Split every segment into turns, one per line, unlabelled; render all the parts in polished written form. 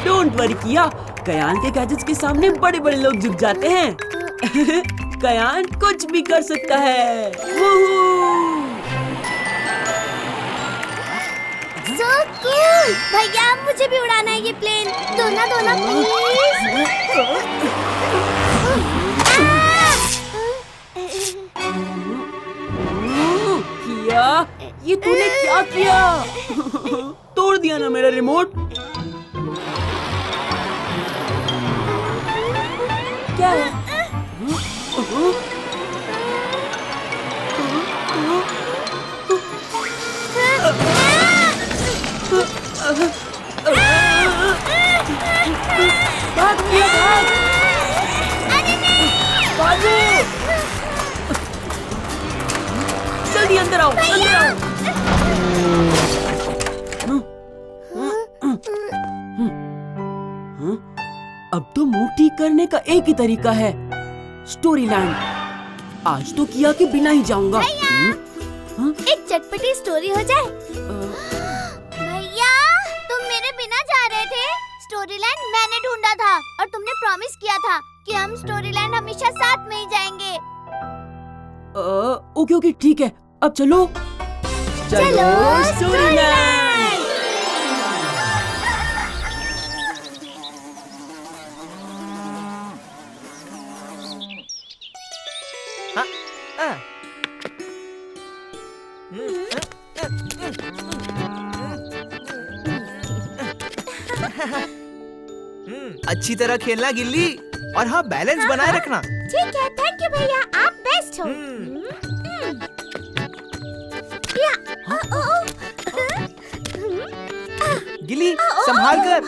Don't worry किया, कयान के gadgets के सामने बड़े बड़े लोग झुक जाते हैं। कयान कुछ भी कर सकता है।
So cool! भैया मुझे भी उड़ाना है ये प्लेन। दो ना प्लीज।
किया, ये तूने क्या किया? तोड़ दिया ना मेरा रिमोट। क्या है? भाग किया, भाग! बाजू! जल्दी अंदर आओ, अंदर आओ। अब तो मुंह ठीक करने का एक ही तरीका है, स्टोरी लैंड। आज तो किया के बिना ही जाऊंगा।
एक चटपटी स्टोरी हो जाए। भैया तुम मेरे बिना जा रहे थे। स्टोरी लैंड मैंने ढूंढा था और तुमने प्रॉमिस किया था कि हम स्टोरी लैंड हमेशा साथ में ही जाएंगे।
ओके ओके ठीक है, अब चलो स्टोरी लैंड।
अच्छी तरह खेलना गिल्ली, और हाँ बैलेंस बनाए रखना।
ठीक है, थैंक यू भैया, आप बेस्ट हो।
गिल्ली संभाल कर।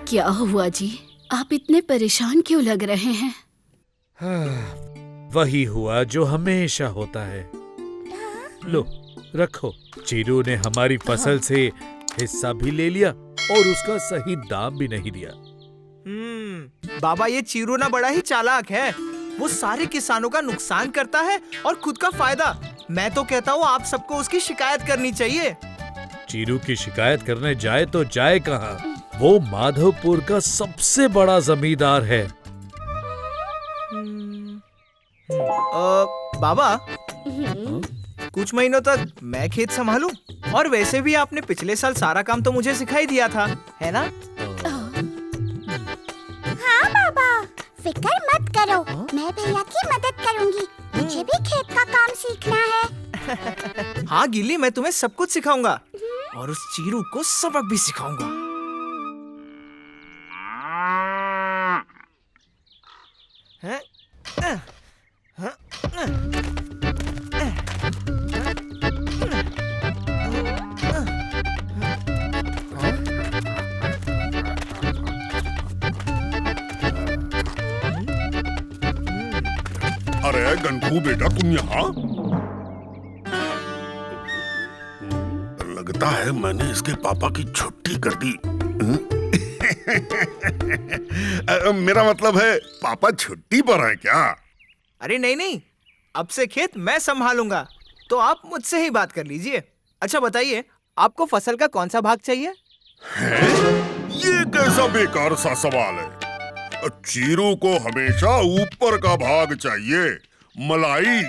क्या हुआ जी, आप इतने परेशान क्यों लग रहे हैं?
वही हुआ जो हमेशा होता है। लो रखो, चीरू ने हमारी फसल से हिस्सा भी ले लिया और उसका सही दाम भी नहीं दिया।
बाबा ये चीरू ना बड़ा ही चालाक है। वो सारे किसानों का नुकसान करता है और खुद का फायदा। मैं तो कहता हूँ आप सबको उसकी शिकायत करनी चाहिए।
चीरू की शिकायत करने जाए तो जाए कहाँ? वो माधवपुर का सबसे बड़ा जमींदार है।
बाबा कुछ महीनों तक मैं खेत संभालूं, और वैसे भी आपने पिछले साल सारा काम तो मुझे सिखाई दिया था, है ना?
हाँ बाबा, फिक्र मत करो, मैं भैया की मदद करूंगी। मुझे भी खेत का काम सीखना है।
हाँ गिल्ली, मैं तुम्हें सब कुछ सिखाऊंगा और उस चीरू को सबक भी सिखाऊंगा।
अरे गंगू बेटा, तुम यहाँ? लगता है मैंने इसके पापा की छुट्टी कर दी। मेरा मतलब है पापा छुट्टी पर हैं क्या?
अरे नहीं नहीं, अब से खेत मैं संभालूंगा, तो आप मुझसे ही बात कर लीजिए। अच्छा बताइए, आपको फसल का कौन सा भाग चाहिए?
ये कैसा बेकार सा सवाल है। चीरू को हमेशा ऊपर का भाग चाहिए, मलाई।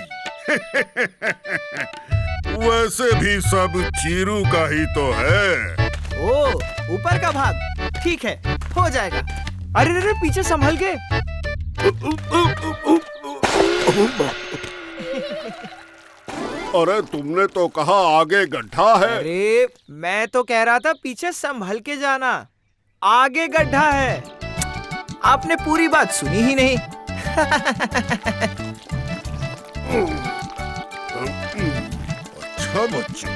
वैसे भी सब चीरू का ही तो है।
ओ, ऊपर का भाग, ठीक है, हो जाएगा। अरे अरे पीछे संभल के।
अरे तुमने तो कहा आगे गड्ढा है।
अरे मैं तो कह रहा था पीछे संभल के जाना, आगे गड्ढा है। आपने पूरी बात सुनी ही नहीं।
अच्छा बच्चे,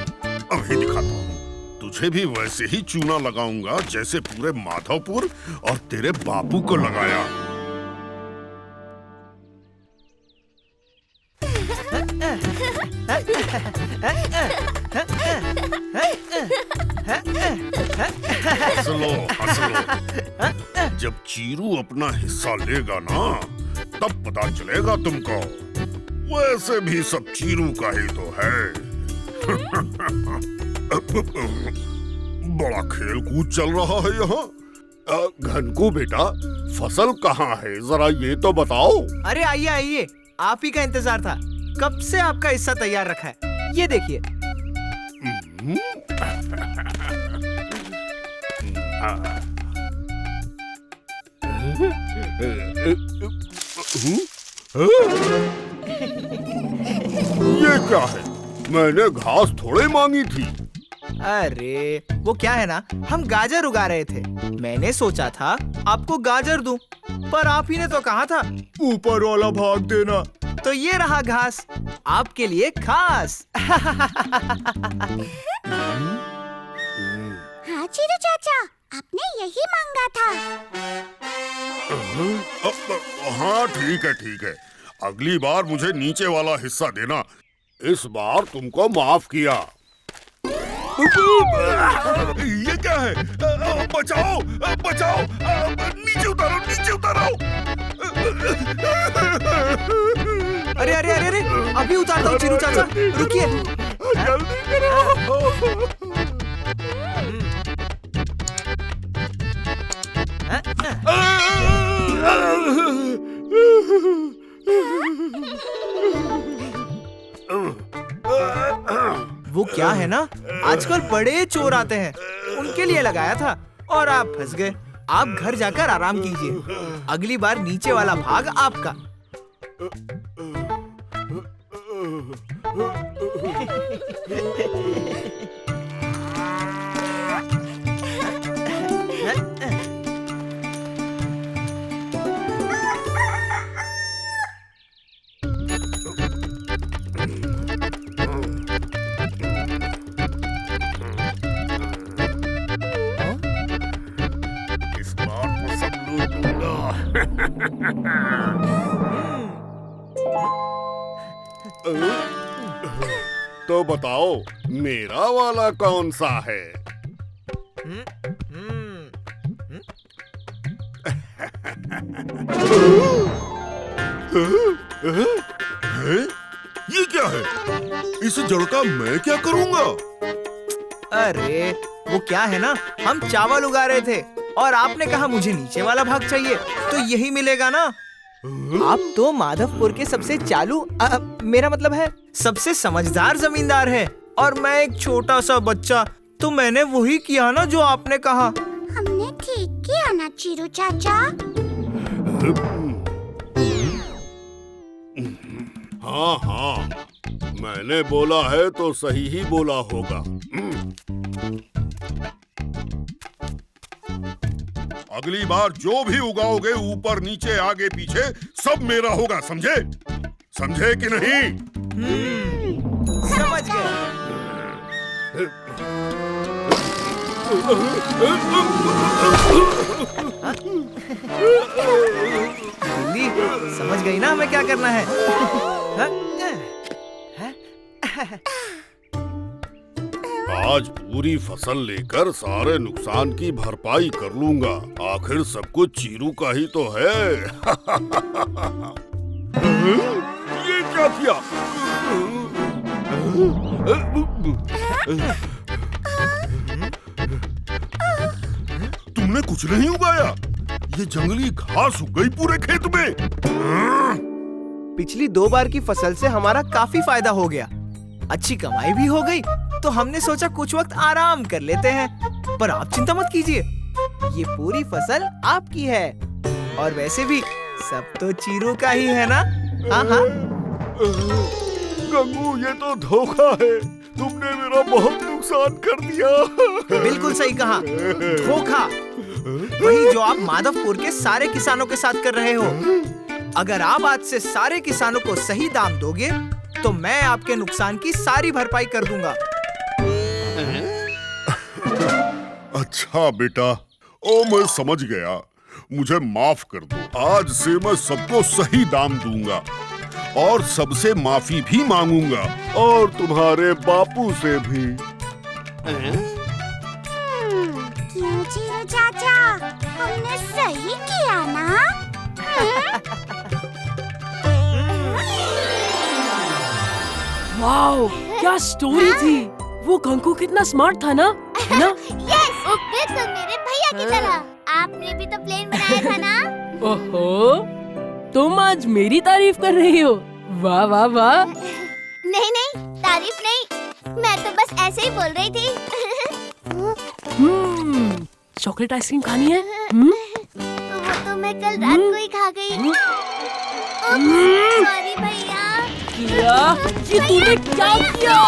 अभी दिखाता हूँ तुझे भी वैसे ही चूना लगाऊंगा जैसे पूरे माधवपुर और तेरे बापू को लगाया। हंस लो, हंस लो। जब चीरू अपना हिस्सा लेगा ना, तब पता चलेगा तुमको। वैसे भी सब चीरू का ही तो है। बड़ा खेल कूद चल रहा है यहाँ। घनकू बेटा, फसल कहाँ है, जरा ये तो बताओ।
अरे आइए आइए, आप ही का इंतजार था। कब से आपका हिस्सा तैयार रखा है, ये देखिए।
ये क्या है? मैंने घास थोड़े मांगी थी।
अरे वो क्या है ना, हम गाजर उगा रहे थे। मैंने सोचा था आपको गाजर दूं, पर आप ही ने तो कहा था ऊपर वाला भाग देना। तो ये रहा घास, आपके लिए खास।
हाँ चीरू चाचा, आपने यही मांगा था।
हाँ ठीक है, ठीक है। अगली बार मुझे नीचे वाला हिस्सा देना। इस बार तुमको माफ किया। ये क्या है? बचाओ, बचाओ! नीचे उतारो, नीचे उतारो!
अरे अरे अरे अरे, अभी उतारता हूँ चीरू चाचा, रुकिए।
जल्दी करो।
वो क्या है ना, आजकल बड़े चोर आते हैं, उनके लिए लगाया था और आप फंस गए। आप घर जाकर आराम कीजिए, अगली बार नीचे वाला भाग आपका।
इस बार तो सब लूट लूंगा। तो बताओ, मेरा वाला कौन सा है? ये क्या है? इस जड़ का मैं क्या करूंगा?
अरे वो क्या है ना, हम चावल उगा रहे थे और आपने कहा मुझे नीचे वाला भाग चाहिए, तो यही मिलेगा ना। आप तो माधवपुर के सबसे चालू मेरा मतलब है सबसे समझदार जमींदार है, और मैं एक छोटा सा बच्चा, तो मैंने वही किया ना जो आपने कहा।
हमने ठीक किया ना चीरू चाचा?
हाँ हाँ, मैंने बोला है तो सही ही बोला होगा। अगली बार जो भी उगाओगे, ऊपर नीचे आगे पीछे, सब मेरा होगा, समझे? समझे कि नहीं?
समझ गए। दिल्ली समझ गई ना हमें क्या करना है?
आज पूरी फसल लेकर सारे नुकसान की भरपाई कर लूंगा। आखिर सब कुछ चीरू का ही तो है। ये क्या किया? तुमने कुछ नहीं उगाया? ये जंगली घास उग गई पूरे खेत में।
पिछली 2 बार की फसल से हमारा काफी फायदा हो गया, अच्छी कमाई भी हो गई, तो हमने सोचा कुछ वक्त आराम कर लेते हैं। पर आप चिंता मत कीजिए, ये पूरी फसल आपकी है, और वैसे भी सब तो चीरू का ही है ना। हाँ हाँ।
गंगू, ये तो धोखा है। तुमने मेरा बहुत नुकसान कर दिया।
बिल्कुल सही कहा, धोखा। वही जो आप माधवपुर के सारे किसानों के साथ कर रहे हो। अगर आप आज से सारे किसानों को सही दाम दोगे, तो मैं आपके नुकसान की सारी भरपाई कर दूंगा।
अच्छा बेटा, ओ मैं समझ गया। मुझे माफ कर दो। आज से मैं सबको सही दाम दूंगा और सबसे माफी भी मांगूंगा और तुम्हारे बापू से भी।
क्यों चीरू चाचा, हमने सही किया ना?
वाओ, क्या स्टोरी थी। वो कंकु कितना स्मार्ट था ना, है ना?
यस, बिल्कुल मेरे भैया की तरह। आपने भी तो प्लेन बनाया था ना?
ओहो, तुम आज मेरी तारीफ कर रही हो। वाह वाह वाह।
नहीं नहीं, तारीफ नहीं, मैं तो बस ऐसे ही बोल रही थी।
चॉकलेट आइसक्रीम खानी है?
वो तो मैं कल रात को ही खा गई। सॉरी भैया।
क्या? ये तूने क्या किया?